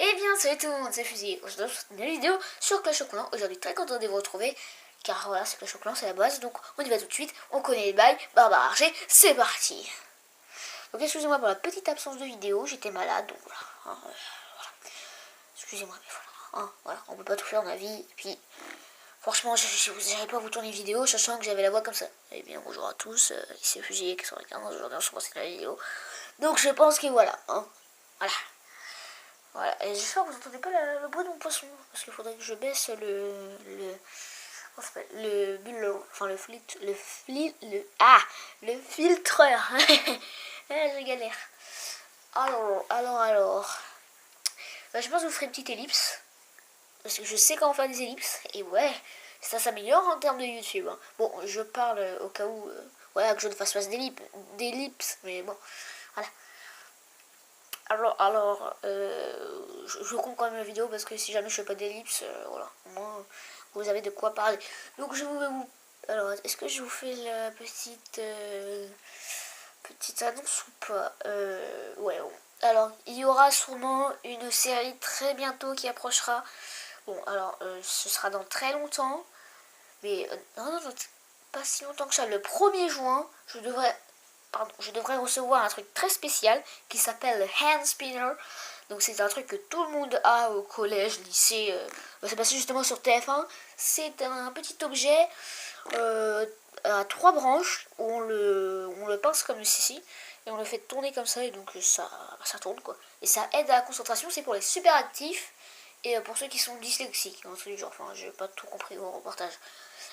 Eh bien, salut tout le monde, c'est Fusil. Aujourd'hui, je vous une nouvelle vidéo sur Clash of Clans. Aujourd'hui, très content de vous retrouver, car voilà, c'est Clash of Clans, c'est la base. Donc, on y va tout de suite. On connaît les bails. Barbare Archer, c'est parti. Donc, excusez-moi pour la petite absence de vidéo. J'étais malade, donc voilà. Voilà. Excusez-moi, mais voilà. Voilà, on peut pas tout faire dans la vie. Et puis, franchement, j'arrive pas à vous tourner une vidéo, sachant que j'avais la voix comme ça. Eh bien, bonjour à tous. Ici Fusil, 95. Aujourd'hui, on se passe la vidéo. Donc, je pense que voilà. Voilà. Voilà, et j'espère que vous n'entendez pas le bruit de mon poisson, parce qu'il faudrait que je baisse le bulle, enfin le filtreur. Je galère. Alors. Bah, je pense que vous ferez une petite ellipse, parce que je sais comment faire des ellipses, et ouais, ça s'améliore en termes de YouTube. Hein. Bon, je parle au cas où, voilà, que je ne fasse pas d'ellipse, mais bon, voilà. Je compte quand même la vidéo parce que si jamais je fais pas d'ellipse, voilà, au moins vous avez de quoi parler. Donc je vais vous... Alors, est-ce que je vous fais la petite annonce ou pas ouais. Alors, il y aura sûrement une série très bientôt qui approchera. Bon, alors, ce sera dans très longtemps. Mais, non, pas si longtemps que ça. Le 1er juin, je devrais recevoir un truc très spécial qui s'appelle le hand spinner. Donc c'est un truc que tout le monde a au collège, lycée. C'est passé justement sur TF1. C'est un petit objet à 3 branches où on le pince comme ceci et on le fait tourner comme ça et donc ça tourne quoi. Et ça aide à la concentration. C'est pour les super actifs et pour ceux qui sont dyslexiques. Un truc du genre. Enfin, j'ai pas tout compris au reportage.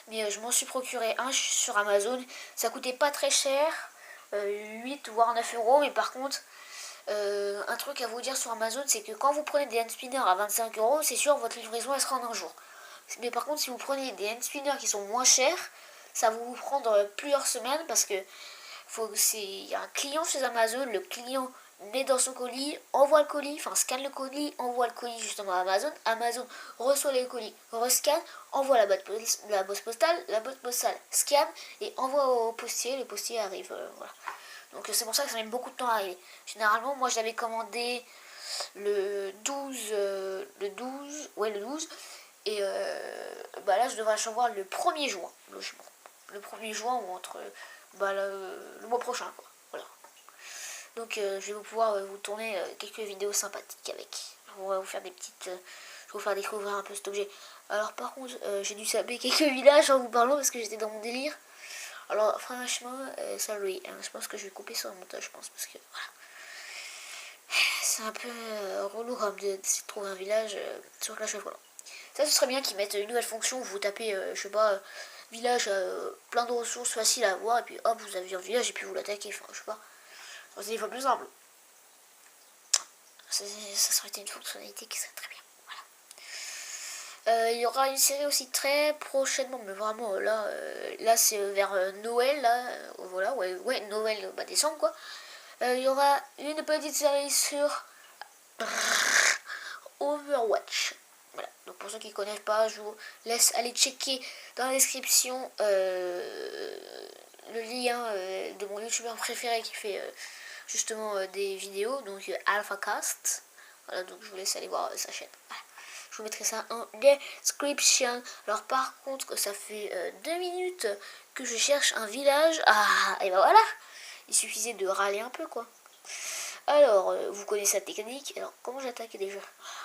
Mais je m'en suis procuré un sur Amazon. Ça coûtait pas très cher. 8 voire 9 euros, mais par contre un truc à vous dire sur Amazon, c'est que quand vous prenez des hand spinners à 25 euros, c'est sûr votre livraison elle sera en un jour. Mais par contre si vous prenez des hand spinners qui sont moins chers, ça va vous prendre plusieurs semaines parce que il y a un client chez Amazon, le client met dans son colis, envoie le colis, enfin scanne le colis, envoie le colis justement à Amazon, Amazon reçoit les colis, rescanne, envoie la boîte postale scanne et envoie au postier, le postier arrive, voilà. Donc c'est pour ça que ça met beaucoup de temps à arriver. Généralement, moi je l'avais commandé le 12, et bah là je devrais recevoir le 1er juin, logiquement. Le 1er juin ou entre le mois prochain, quoi. Voilà. Donc je vais pouvoir vous tourner quelques vidéos sympathiques avec. On va vous faire des petites... je vais vous faire découvrir un peu cet objet. Alors par contre, j'ai dû saper quelques villages en vous parlant parce que j'étais dans mon délire. Alors franchement, sorry, je pense que je vais couper ça au montage, je pense, parce que voilà. C'est un peu relou d'essayer de trouver un village sur Clash of Clans. Ça, ce serait bien qu'ils mettent une nouvelle fonction où vous tapez, je sais pas, village plein de ressources faciles à avoir, et puis hop, vous avez un village et puis vous l'attaquez, enfin, je sais pas. C'est des fois plus simple. Ça serait été une fonctionnalité qui serait très bien. Il y aura une série aussi très prochainement, mais vraiment là c'est vers Noël, là, voilà, ouais, Noël, décembre quoi. Il y aura une petite série sur Overwatch. Voilà, donc pour ceux qui ne connaissent pas, je vous laisse aller checker dans la description le lien de mon youtubeur préféré qui fait justement des vidéos, donc AlphaCast. Voilà, donc je vous laisse aller voir sa chaîne. Voilà. Je vous mettrai ça en description. Alors par contre, ça fait 2 minutes que je cherche un village. Ah, et ben voilà. Il suffisait de râler un peu quoi. Alors, vous connaissez la technique. Alors, comment j'attaque déjà?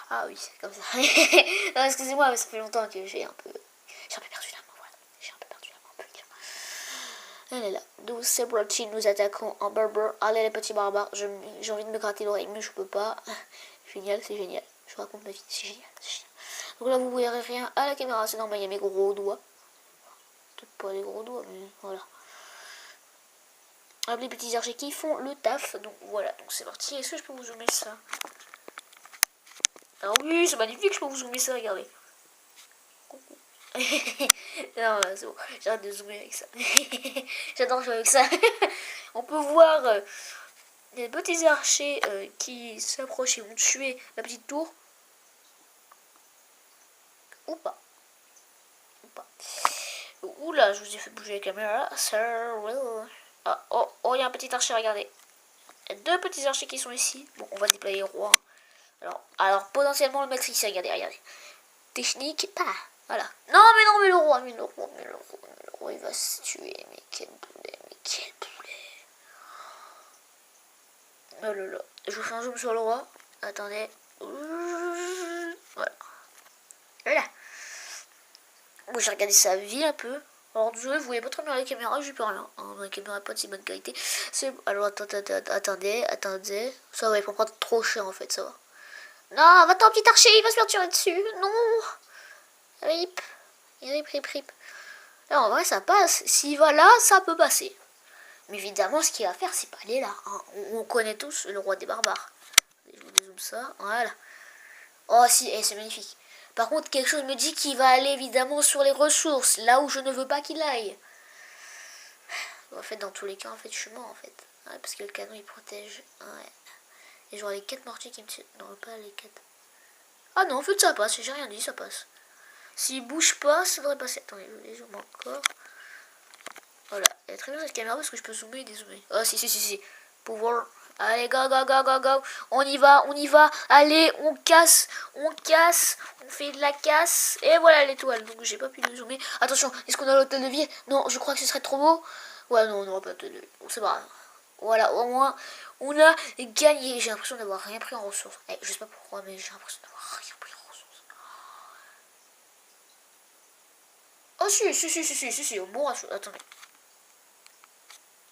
Ah oui, c'est comme ça. Non, excusez-moi, mais ça fait longtemps que j'ai un peu perdu la main, voilà. J'ai un peu perdu la main, on peut dire. Là, là. Donc, c'est parti, nous attaquons en barbar. Allez, les petits barbares. J'ai envie de me gratter l'oreille, mais je peux pas. Génial, c'est génial. Je raconte ma vie, c'est génial, c'est génial. Donc là, vous verrez rien à la caméra, c'est normal, il y a mes gros doigts. Peut-être pas les gros doigts, mais voilà. Les petits archers qui font le taf, donc voilà, donc c'est parti. Est-ce que je peux vous zoomer ça? Ah oui, c'est magnifique, je peux vous zoomer ça, regardez. Coucou. Non, c'est bon, j'arrête de zoomer avec ça. J'adore jouer avec ça. On peut voir les petits archers qui s'approchent et vont tuer la petite tour. Ou pas. Oula, je vous ai fait bouger la caméra. Ah, oh, il y a un petit archer, regardez. Il y a 2 petits archers qui sont ici. Bon, on va déployer roi. Alors potentiellement le maître ici, regardez. Technique, pas. Voilà. Non, mais le roi, il va se tuer. Mais quel poulet. Oh là là. Je vous fais un zoom sur le roi. Attendez. Voilà. Voilà. Bon, j'ai regardé sa vie un peu. Alors désolé, vous voyez pas très bien la caméra, j'ai plus rien. Hein, ma caméra n'est pas de si bonne qualité. Alors attendez. Ça va, il faut prendre trop cher en fait, ça va. Non, va-t'en petit archer, il va se faire tirer dessus. Non. Rip. Rip. Alors en vrai ça passe. S'il va là, ça peut passer. Mais évidemment, ce qu'il va faire, c'est pas aller là. Hein. On connaît tous le roi des barbares. Je vous dézoome ça. Voilà. Oh si, c'est magnifique. Par contre, quelque chose me dit qu'il va aller évidemment sur les ressources, là où je ne veux pas qu'il aille. En fait, dans tous les cas, en fait, je suis mort, en fait. Ouais, parce que le canon, il protège. Ouais. Et j'aurai les 4 mortiers qui me tirent. Non, pas les 4. Ah non, en fait, ça passe. J'ai rien dit, ça passe. S'il bouge pas, ça devrait passer. Attendez, je les zoome encore. Voilà. Elle est très bien cette caméra parce que je peux zoomer et dézoomer. Oh, si. Pouvoir. Allez, go. On y va. Allez, on casse. On fait de la casse. Et voilà l'étoile. Donc, j'ai pas pu le zoomer. Attention, est-ce qu'on a l'hôtel de ville? Non, je crois que ce serait trop beau. Ouais, non, on n'aura pas d'hôtel de ville. Bon, c'est pas grave. Voilà, au moins, on a gagné. J'ai l'impression d'avoir rien pris en ressources. Je sais pas pourquoi, mais j'ai l'impression d'avoir rien pris en ressources. Oh, si. Bon, attendez.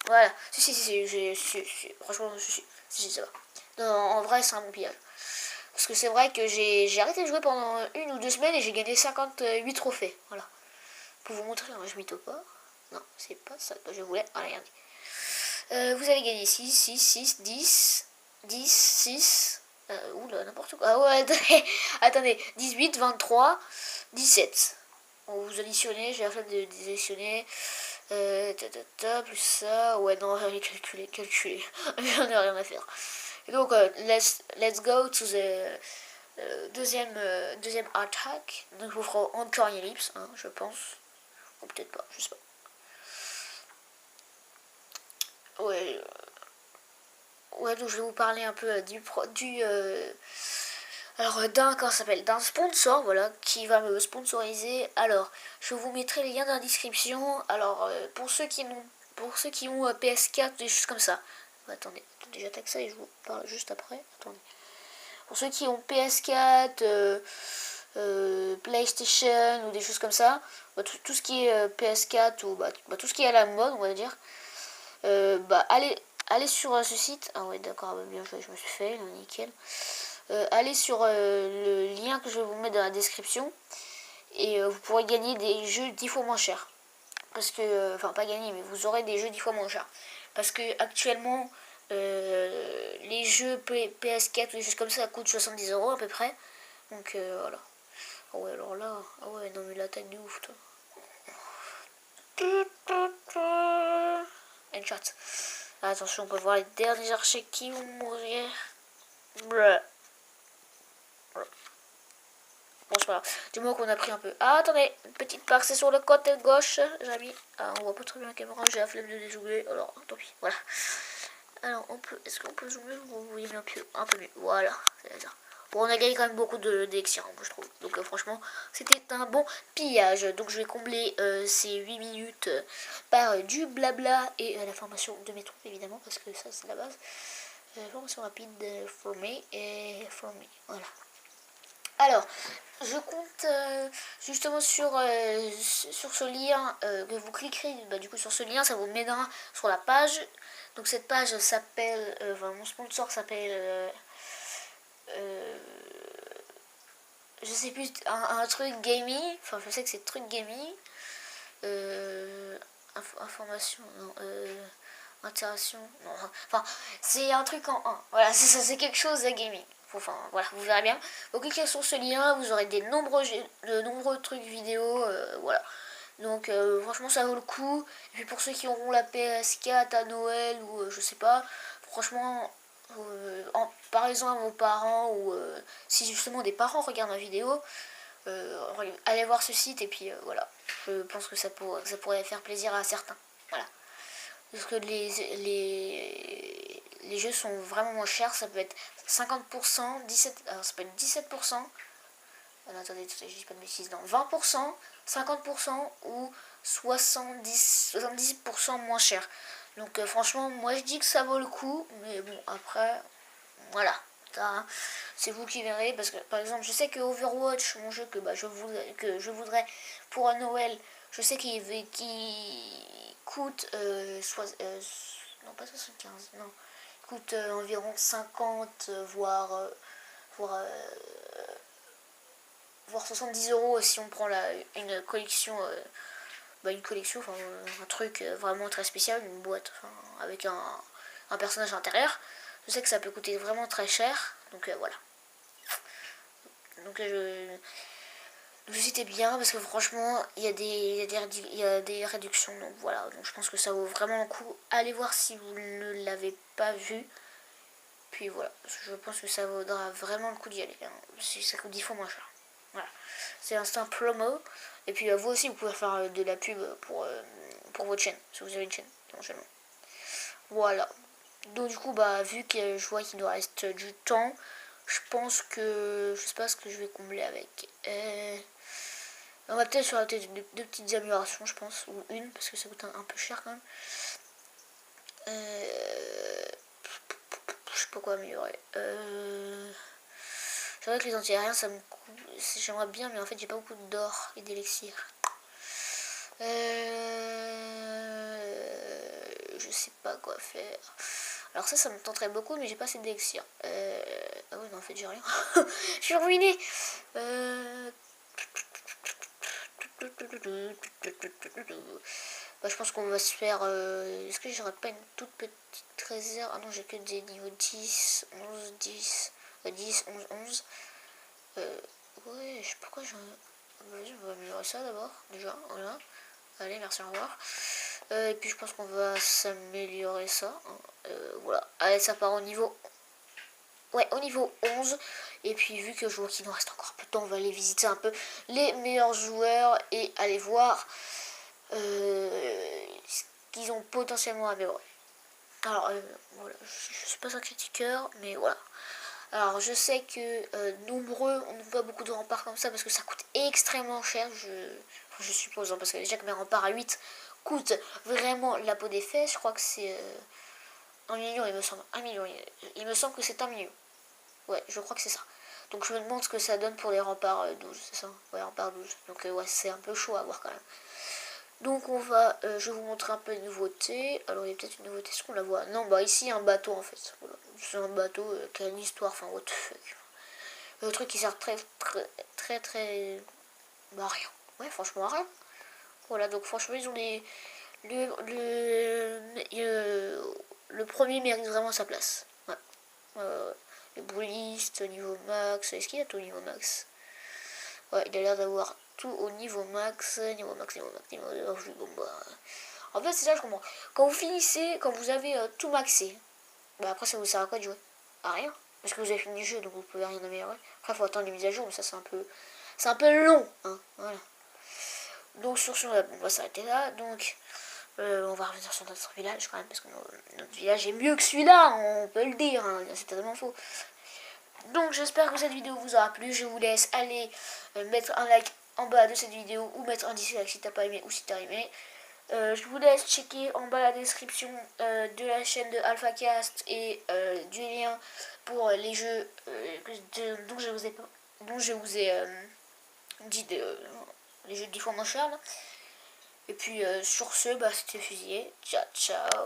Voilà. Si. Franchement, si, ça va. Non, en vrai, c'est un bon pillage. Parce que c'est vrai que j'ai arrêté de jouer pendant 1 ou 2 semaines et j'ai gagné 58 trophées. Voilà. Pour vous montrer, je mytho pas. Non, c'est pas ça que je voulais. Allez, regardez. Vous avez gagné 6, 10, 6. Oula, n'importe quoi. Ah ouais, attendez. 18, 23, 17. Bon, vous additionnez, j'ai la flemme de additionner. Plus ça. Ouais, non, calculer. J'en ai rien à faire. Et donc, let's go to the deuxième attaque. Donc, il vous fera encore une ellipse, hein, je pense. Ou peut-être pas, je sais pas. Ouais, donc je vais vous parler un peu d'un sponsor, voilà, qui va me sponsoriser. Alors, je vous mettrai les liens dans la description. Alors, pour ceux qui ont PS4, des choses comme ça. Attendez, j'attaque ça et je vous parle juste après. Attendez. Pour ceux qui ont PS4, PlayStation ou des choses comme ça, tout ce qui est PS4 ou tout ce qui est à la mode, on va dire, allez sur ce site. Ah ouais, d'accord, bien joué, je me suis fait, nickel. Allez sur le lien que je vais vous mettre dans la description et vous pourrez gagner des jeux 10 fois moins chers. Parce que, enfin pas gagner, mais vous aurez des jeux 10 fois moins chers. Parce que actuellement, les jeux PS4 ou des choses comme ça coûtent 70 € à peu près. Donc voilà. Ah ouais, alors là, ah ouais, non mais l'attaque de ouf, toi. Headshot. Attention, on peut voir les derniers archers qui vont mourir. Bruh. Bon, c'est pas grave. Du-moins qu'on a pris un peu. Ah, attendez, une petite percée sur le côté gauche. J'ai mis. Ah, on voit pas très bien la caméra, j'ai la flemme de dézoomer. Alors, tant pis, voilà. Alors, est-ce qu'on peut zoomer? Vous voyez un peu mieux. Voilà, c'est ça. Bon, on a gagné quand même beaucoup d'élections, je trouve. Donc, franchement, c'était un bon pillage. Donc, je vais combler ces 8 minutes par du blabla et la formation de mes troupes, évidemment, parce que ça, c'est la base. Formation rapide for me et for me. Voilà. Alors, je compte justement sur ce lien que vous cliquerez. Du coup, sur ce lien, ça vous mènera sur la page. Donc, cette page s'appelle, mon sponsor s'appelle, je sais plus, un truc gaming. Enfin, je sais que c'est truc gaming. Information, non, interaction, non. Enfin, c'est un truc en 1. Voilà, c'est ça, c'est quelque chose de gaming. Enfin, voilà, vous verrez bien. Vous cliquez sur ce lien, vous aurez de nombreux trucs vidéo, voilà. Donc, franchement, ça vaut le coup. Et puis, pour ceux qui auront la PS4 à Noël ou je sais pas, franchement, parlez-en à vos parents ou si justement des parents regardent ma vidéo, allez voir ce site et puis voilà. Je pense que ça pourrait faire plaisir à certains. Voilà. Parce que les jeux sont vraiment moins chers. Ça peut être 50%, 17, alors ça peut être 17%. Non, attendez, je dis pas de bêtises, non, 20%, 50% ou 70% moins cher. Donc franchement, moi je dis que ça vaut le coup, mais bon, après, voilà. C'est vous qui verrez, parce que par exemple, je sais que Overwatch, mon jeu que je voudrais pour un Noël, je sais qu'il coûte, non pas 75, non, il coûte environ 50, voire voire 70 € si on prend une collection, enfin un truc vraiment très spécial, une boîte avec un personnage à l'intérieur. Je sais que ça peut coûter vraiment très cher, donc voilà. Donc c'était bien parce que franchement il y a des réductions, donc voilà, donc je pense que ça vaut vraiment le coup. Allez voir si vous ne l'avez pas vu. Puis voilà, je pense que ça vaudra vraiment le coup d'y aller, hein. Ça coûte 10 fois moins cher. Voilà, c'est un promo. Et puis vous aussi, vous pouvez faire de la pub pour votre chaîne, si vous avez une chaîne, éventuellement. Voilà. Donc du coup, vu que je vois qu'il nous reste du temps, je pense que je sais pas ce que je vais combler avec. On va peut-être faire deux petites améliorations, je pense, ou une, parce que ça coûte un peu cher quand même. Je sais pas quoi améliorer. C'est vrai que les anti-aériens, ça me coûte. J'aimerais bien, mais en fait, j'ai pas beaucoup d'or et d'élixir. Je sais pas quoi faire. Alors ça me tenterait beaucoup, mais j'ai pas assez d'élixir. Ah oui, mais en fait, j'ai rien. Je suis ruinée. Je pense qu'on va se faire... Est-ce que j'aurais pas une toute petite réserve? Ah non, j'ai que des niveaux 10, 11, 10, 10, 11, 11. Ouais, je sais pas pourquoi je... Vas-y, on va améliorer ça d'abord, déjà, voilà. Allez, merci, au revoir. Et puis je pense qu'on va s'améliorer ça. Voilà, allez, ça part au niveau... Ouais, au niveau 11. Et puis vu que je vois qu'il nous reste encore peu de temps, on va aller visiter un peu les meilleurs joueurs et aller voir ce qu'ils ont potentiellement amélioré. Alors, voilà, je suis pas un critiqueur, mais voilà. Alors, je sais que nombreux on n'a pas beaucoup de remparts comme ça parce que ça coûte extrêmement cher, je suppose, hein, parce que déjà que mes remparts à 8 coûtent vraiment la peau des fesses. Je crois que c'est 1 million, il me semble. 1 million, il me semble que c'est 1 million. Ouais, je crois que c'est ça. Donc je me demande ce que ça donne pour les remparts 12, c'est ça? Ouais, remparts 12. Donc ouais, c'est un peu chaud à voir quand même. Donc je vais vous montrer un peu les nouveautés. Alors il y a peut-être une nouveauté, est-ce qu'on la voit? Non, ici il y a un bateau en fait. Voilà. C'est un bateau qui a une histoire, enfin what the fuck. Le truc qui sert très rien. Ouais, franchement à rien. Voilà, donc franchement ils ont le premier mérite vraiment sa place. Ouais. Le brûliste, niveau max. Est-ce qu'il y a tout au niveau max? Ouais, il a l'air d'avoir tout au niveau max. Niveau max. Bon, en fait, c'est ça, je comprends. Quand vous finissez, quand vous avez tout maxé, après, ça vous sert à quoi de jouer? À rien. Parce que vous avez fini le jeu, donc vous pouvez rien améliorer. Après, il faut attendre les mises à jour, mais ça, c'est un peu long. Hein, voilà. Donc, sur ce, on va s'arrêter là. Donc, on va revenir sur notre village quand même, parce que notre village est mieux que celui-là, on peut le dire, hein, c'est totalement faux. Donc j'espère que cette vidéo vous aura plu, je vous laisse aller mettre un like en bas de cette vidéo ou mettre un dislike si t'as pas aimé ou si t'as aimé. Je vous laisse checker en bas la description de la chaîne de AlphaCast et du lien pour les jeux dont je vous ai dit les jeux de 10 fois moins chers. Et puis sur ce, c'était Fusillé. Ciao, ciao.